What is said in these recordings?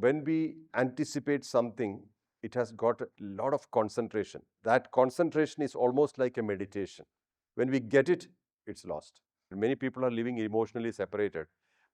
When we anticipate something, it has got a lot of concentration. That concentration is almost like a meditation. When we get it, it's lost. Many people are living emotionally separated,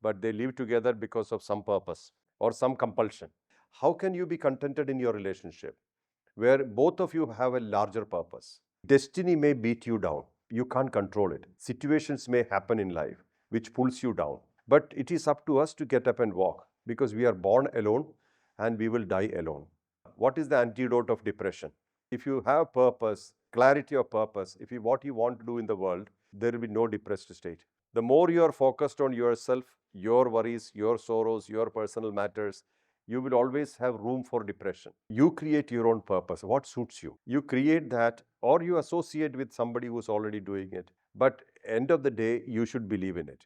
but they live together because of some purpose or some compulsion. How can you be contented in your relationship where both of you have a larger purpose? Destiny may beat you down. You can't control it. Situations may happen in life which pulls you down. But it is up to us to get up and walk because we are born alone and we will die alone. What is the antidote of depression? If you have purpose, clarity of purpose, if you what you want to do in the world, there will be no depressed state. The more you are focused on yourself, your worries, your sorrows, your personal matters, you will always have room for depression. You create your own purpose. What suits you? You create that or you associate with somebody who's already doing it. But end of the day, you should believe in it.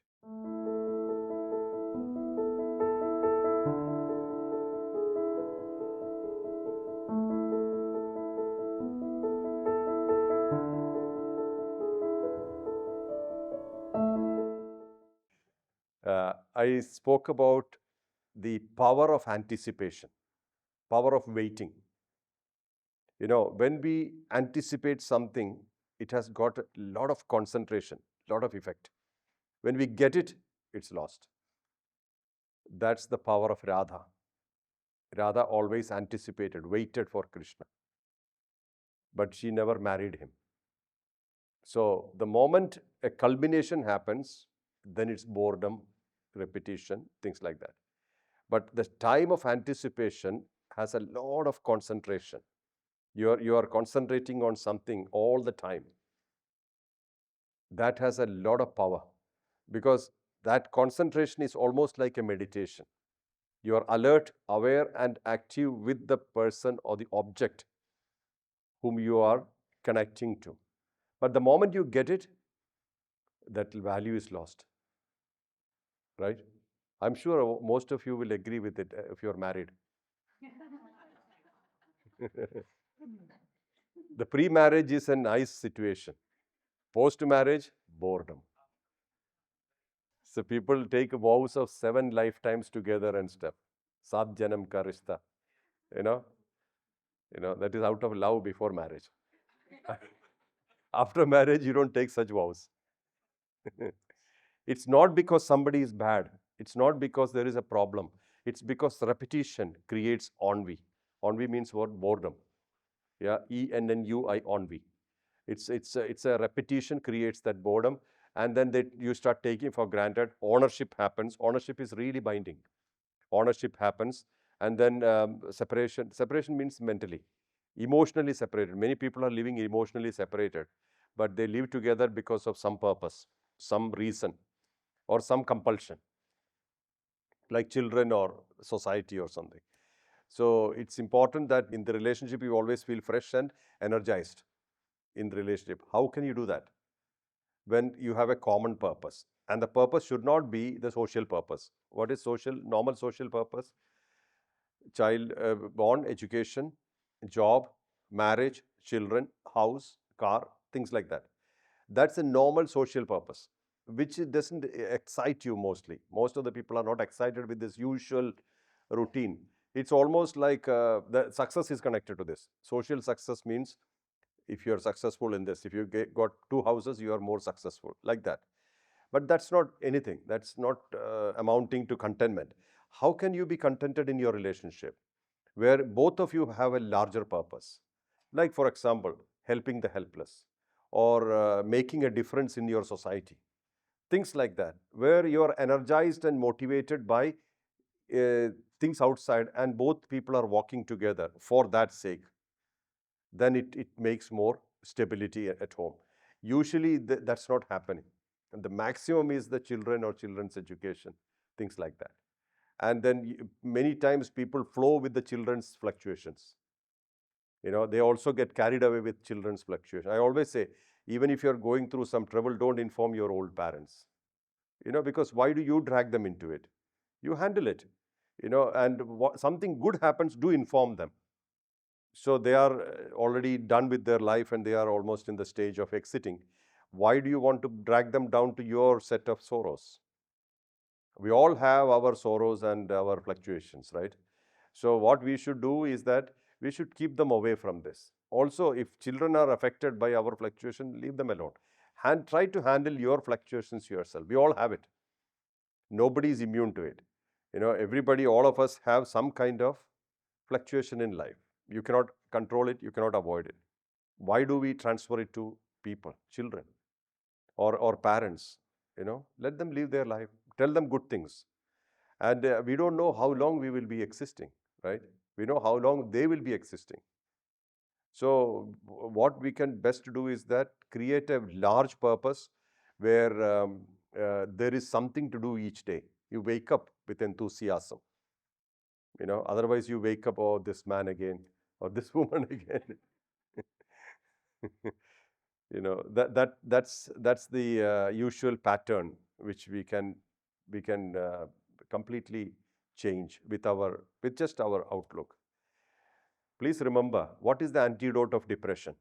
I spoke about the power of anticipation, power of waiting. When we anticipate something, it has got a lot of concentration, lot of effect. When we get it, it's lost. That's the power of Radha. Radha always anticipated, waited for Krishna, but she never married him. So the moment a culmination happens, then it's boredom, repetition, things like that. But the time of anticipation has a lot of concentration. You are concentrating on something all the time. That has a lot of power because that concentration is almost like a meditation. You are alert, aware, and active with the person or the object whom you are connecting to. But the moment you get it, that value is lost, right? I'm sure most of you will agree with it if you're married. The pre-marriage is a nice situation. Post-marriage, boredom. So people take vows of 7 lifetimes together and stuff. Saat janam ka rishta. You know, that is out of love before marriage. After marriage, you don't take such vows. It's not because somebody is bad. It's not because there is a problem. It's because repetition creates ennui. Ennui means what? Boredom. Yeah, ENNUI, ennui. It's a repetition creates that boredom, and then you start taking for granted. Ownership happens. Ownership is really binding. Ownership happens, and then separation. Separation means mentally, emotionally separated. Many people are living emotionally separated, but they live together because of some purpose, some reason, or some compulsion, like children or society or something. So it's important that in the relationship you always feel fresh and energized in the relationship. How can you do that? When you have a common purpose. And the purpose should not be the social purpose. What is normal social purpose? Child born, education, job, marriage, children, house, car, things like that. That's a normal social purpose, which doesn't excite you mostly. Most of the people are not excited with this usual routine. It's almost like the success is connected to this. Social success means if you're successful in this, if you got 2 houses, you are more successful, like that. But that's not anything. That's not amounting to contentment. How can you be contented in your relationship where both of you have a larger purpose? Like, for example, helping the helpless or making a difference in your society. Things like that, where you're energized and motivated by things outside and both people are walking together for that sake, then it makes more stability at home. Usually that's not happening. And the maximum is the children or children's education, things like that. And then many times people flow with the children's fluctuations. They also get carried away with children's fluctuation. I always say, even if you're going through some trouble, don't inform your old parents. Because why do you drag them into it? You handle it. And something good happens, do inform them. So they are already done with their life and they are almost in the stage of exiting. Why do you want to drag them down to your set of sorrows? We all have our sorrows and our fluctuations, right? So what we should do is that we should keep them away from this. Also, if children are affected by our fluctuation, leave them alone. And try to handle your fluctuations yourself. We all have it. Nobody is immune to it. Everybody, all of us have some kind of fluctuation in life. You cannot control it, you cannot avoid it. Why do we transfer it to people, children, or parents? Let them live their life. Tell them good things. And we don't know how long we will be existing, right? We know how long they will be existing. So what we can best do is that create a large purpose where there is something to do each day. You wake up with enthusiasm. Otherwise you wake up, oh, this man again, or this woman again. That's the usual pattern which we can completely change with just our outlook. Please remember, what is the antidote of depression?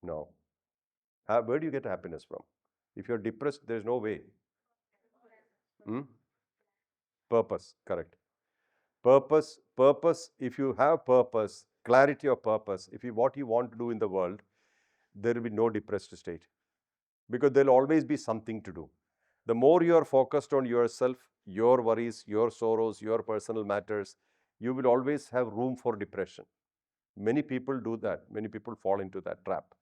No. Where do you get happiness from? If you're depressed, there's no way. Hmm? Purpose, correct. Purpose. If you have purpose, clarity of purpose, what you want to do in the world, there will be no depressed state, because there'll always be something to do. The more you are focused on yourself, your worries, your sorrows, your personal matters, you will always have room for depression. Many people do that. Many people fall into that trap.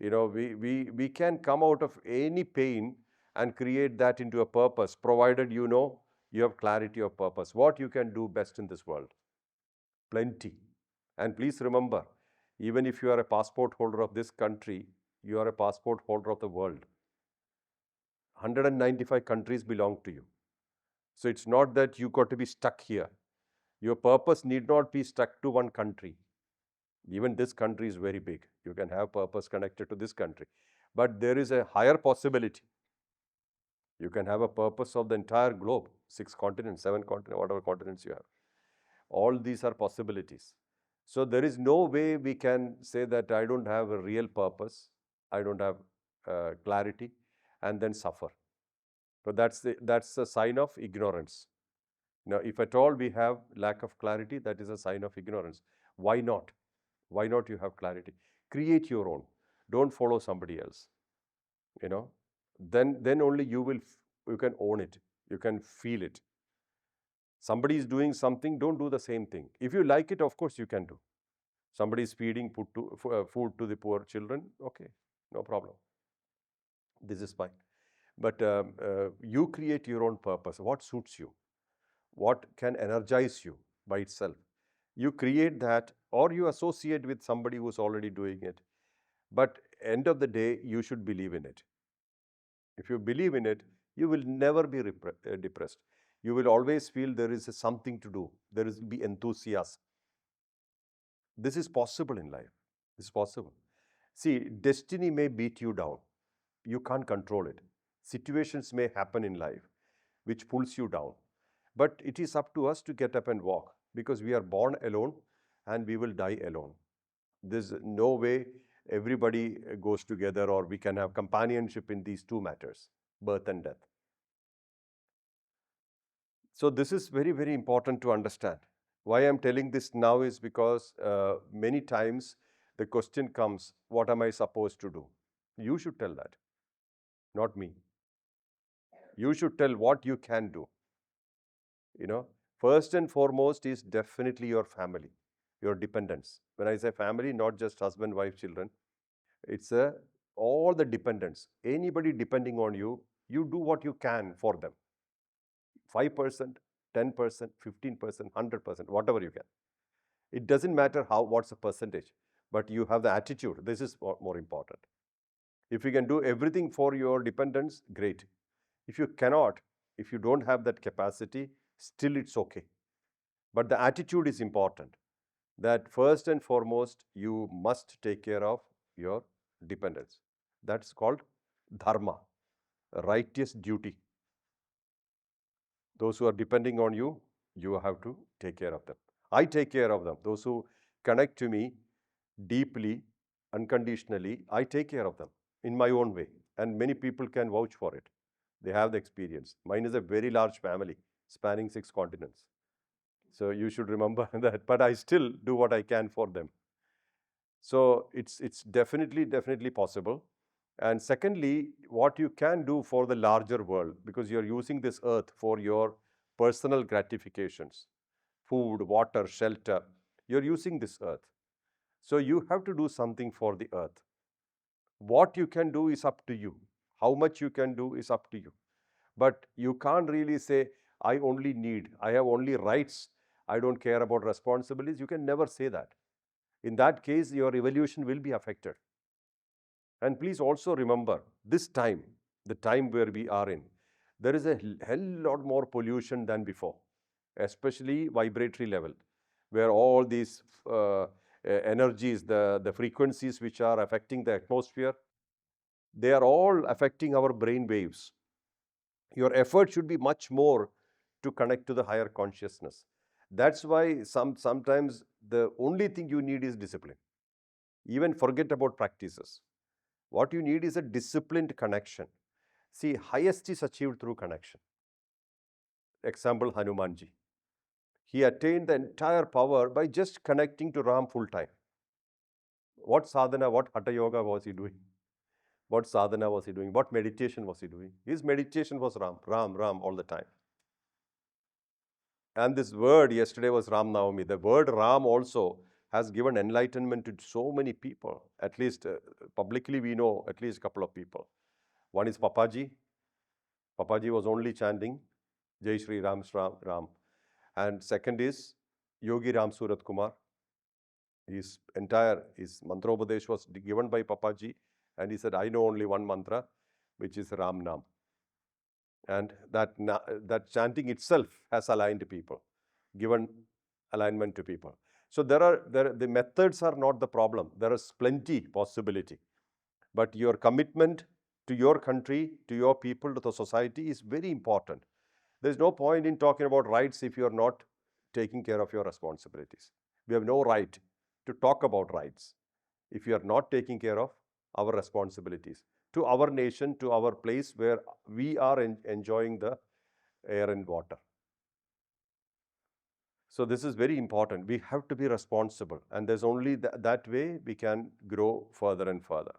We can come out of any pain and create that into a purpose, provided you have clarity of purpose. What you can do best in this world? Plenty. And please remember, even if you are a passport holder of this country, you are a passport holder of the world. 195 countries belong to you. So it's not that you got to be stuck here. Your purpose need not be stuck to one country. Even this country is very big. You can have purpose connected to this country. But there is a higher possibility. You can have a purpose of the entire globe, 6 continents, 7 continents, whatever continents you have. All these are possibilities. So there is no way we can say that I don't have a real purpose, I don't have clarity, and then suffer. But that's a sign of ignorance. Now, if at all we have lack of clarity, that is a sign of ignorance. Why not? Why not you have clarity? Create your own. Don't follow somebody else. Then only you can own it. You can feel it. Somebody is doing something, don't do the same thing. If you like it, of course you can do. Somebody is feeding food to the poor children, okay, no problem. This is fine. But you create your own purpose. What suits you? What can energize you by itself? You create that, or you associate with somebody who's already doing it. But end of the day, you should believe in it. If you believe in it, you will never be depressed. You will always feel there is something to do. There will be enthusiasm. This is possible in life. This is possible. See, destiny may beat you down. You can't control it. Situations may happen in life which pulls you down. But it is up to us to get up and walk, because we are born alone and we will die alone. There's no way everybody goes together, or we can have companionship in these two matters, birth and death. So this is very, very important to understand. Why I'm telling this now is because many times the question comes, what am I supposed to do? You should tell that, not me. You should tell what you can do. First and foremost is definitely your family, your dependents. When I say family, not just husband, wife, children, it's all the dependents. Anybody depending on you, you do what you can for them. 5%, 10%, 15%, 100%, whatever you can. It doesn't matter what's the percentage, but you have the attitude. This is more important. If you can do everything for your dependents, great. If you cannot, if you don't have that capacity, still it's okay. But the attitude is important. That first and foremost, you must take care of your dependents. That's called Dharma, righteous duty. Those who are depending on you, you have to take care of them. I take care of them. Those who connect to me deeply, unconditionally, I take care of them in my own way. And many people can vouch for it. They have the experience. Mine is a very large family, spanning 6 continents. So you should remember that. But I still do what I can for them. So it's definitely possible. And secondly, what you can do for the larger world, because you're using this earth for your personal gratifications, food, water, shelter. You're using this earth. So you have to do something for the earth. What you can do is up to you. How much you can do is up to you. But you can't really say, I only need, I have only rights, I don't care about responsibilities. You can never say that. In that case, your evolution will be affected. And please also remember this time, the time where we are in, there is a hell lot more pollution than before, especially vibratory level, where all these energies, the frequencies which are affecting the atmosphere, they are all affecting our brain waves. Your effort should be much more to connect to the higher consciousness. That's why sometimes the only thing you need is discipline. Even forget about practices. What you need is a disciplined connection. See, highest is achieved through connection. Example, Hanumanji. He attained the entire power by just connecting to Ram full time. What sadhana, what hatha yoga was he doing? What sadhana was he doing? What meditation was he doing? His meditation was Ram, Ram, Ram all the time. And this word yesterday was Ram Navami. The word Ram also has given enlightenment to so many people. At least publicly we know at least a couple of people. One is Papaji. Papaji was only chanting Jai Shri Ram Ram Ram. And second is Yogi Ram Surat Kumar. His mantropadesh was given by Papaji, and he said, I know only one mantra, which is Ram Nam. And that chanting itself has aligned people, given alignment to people. So the methods are not the problem. There is plenty possibility. But your commitment to your country, to your people, to the society is very important. There's no point in talking about rights if you're not taking care of your responsibilities. We have no right to talk about rights if you are not taking care of our responsibilities to our nation, to our place where we are enjoying the air and water. So this is very important. We have to be responsible, and there's only that way we can grow further and further.